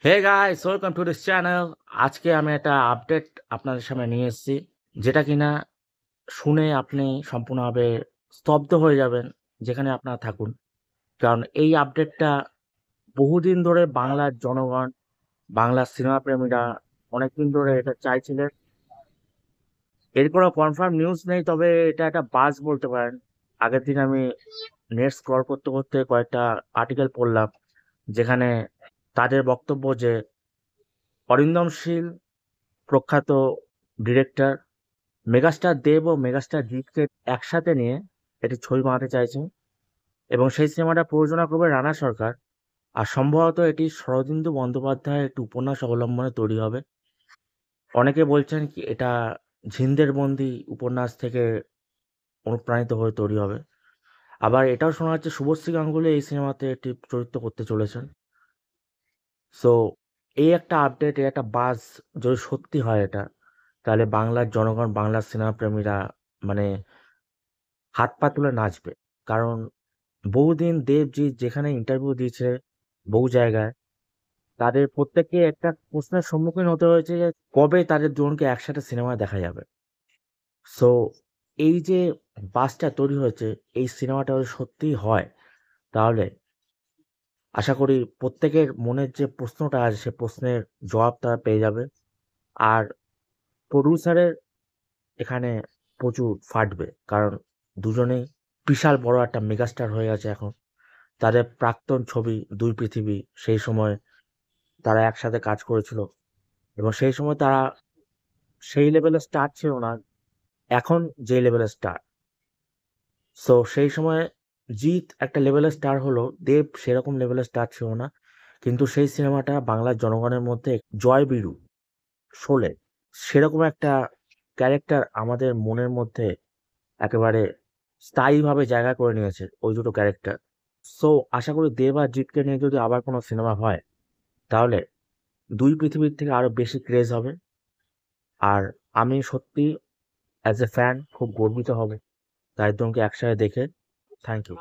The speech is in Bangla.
Hey guys, welcome to this channel. আজকে আমি একটা আপডেট আপনাদের সামনে নিয়ে এসেছি, যেটা কিনা শুনে আপনি সম্পূর্ণভাবে স্তব্ধ হয়ে যাবেন, যেখানে আপনারা থাকুন। কারণ এই আপডেটটা বহুদিন ধরে বাংলার জনগণ, বাংলার সিনেমা প্রেমীরা অনেকদিন ধরে এটা চাইছিলেন। এর কোনো কনফার্ম নিউজ নেই, তবে এটা একটা বাজ বলতে পারেন। আগের দিন আমি নেট স্ক্রল করতে করতে কয়েকটা আর্টিকেল পড়লাম, যেখানে তাদের বক্তব্য যে অরিন্দম শীল, প্রখ্যাত ডিরেক্টর, মেগাস্টার দেব ও মেগাস্টার জিৎকে একসাথে নিয়ে একটি ছবি বানাতে চাইছেন, এবং সেই সিনেমাটা প্রযোজনা করবে রানা সরকার। আর সম্ভবত এটি শরদিন্দু বন্দ্যোপাধ্যায়ের একটি উপন্যাস অবলম্বনে তৈরি হবে। অনেকে বলছেন কি এটা ঝিন্দের বন্দি উপন্যাস থেকে অনুপ্রাণিত হয়ে তৈরি হবে। আবার এটাও শোনা যাচ্ছে শুভশ্রী গাঙ্গুলি এই সিনেমাতে একটি চরিত্র করতে চলেছেন। সো এই একটা আপডেট, এই একটা বাজ, যদি সত্যি হয় এটা, তাহলে বাংলার জনগণ, বাংলার সিনেমা প্রেমীরা মানে হাত পা তুলে নাচবে। কারণ বহুদিন দেবজি যেখানে ইন্টারভিউ দিয়েছে বহু জায়গায়, তাদের প্রত্যেককে একটা প্রশ্নের সম্মুখীন হতে হয়েছে যে কবে তাদের দুজনকে একসাথে সিনেমায় দেখা যাবে। সো এই যে বাসটা তৈরি হয়েছে, এই সিনেমাটা যদি সত্যিই হয়, তাহলে আশা করি প্রত্যেকের মনের যে প্রশ্নটা আছে সে প্রশ্নের জবাব তারা পেয়ে যাবে। আর প্রডিউসারের এখানে প্রচুর ফাটবে, কারণ দুজনেই বিশাল বড় একটা মেগাস্টার হয়ে গেছে এখন। তাদের প্রাক্তন ছবি দুই পৃথিবী, সেই সময় তারা একসাথে কাজ করেছিল, এবং সেই সময় তারা সেই লেভেলের স্টার ছিল না এখন যে লেভেলের স্টার। সো সেই সময় জিৎ একটা লেভেলের স্টার হলো, দেব সেরকম লেভেলের স্টার ছিল না। কিন্তু সেই সিনেমাটা বাংলার জনগণের মধ্যে জয় বিরু, শোলে, সেরকম একটা ক্যারেক্টার আমাদের মনের মধ্যে একেবারে স্থায়ীভাবে জায়গা করে নিয়েছে ওই দুটো ক্যারেক্টার। সো আশা করি দেব আর জিৎকে নিয়ে যদি আবার কোনো সিনেমা হয়, তাহলে দুই পৃথিবীর থেকে আরো বেশি ক্রেজ হবে। আর আমি সত্যি অ্যাজ এ ফ্যান খুব গর্বিত হবে তাই তোমাকে একসাথে দেখে। Thank you.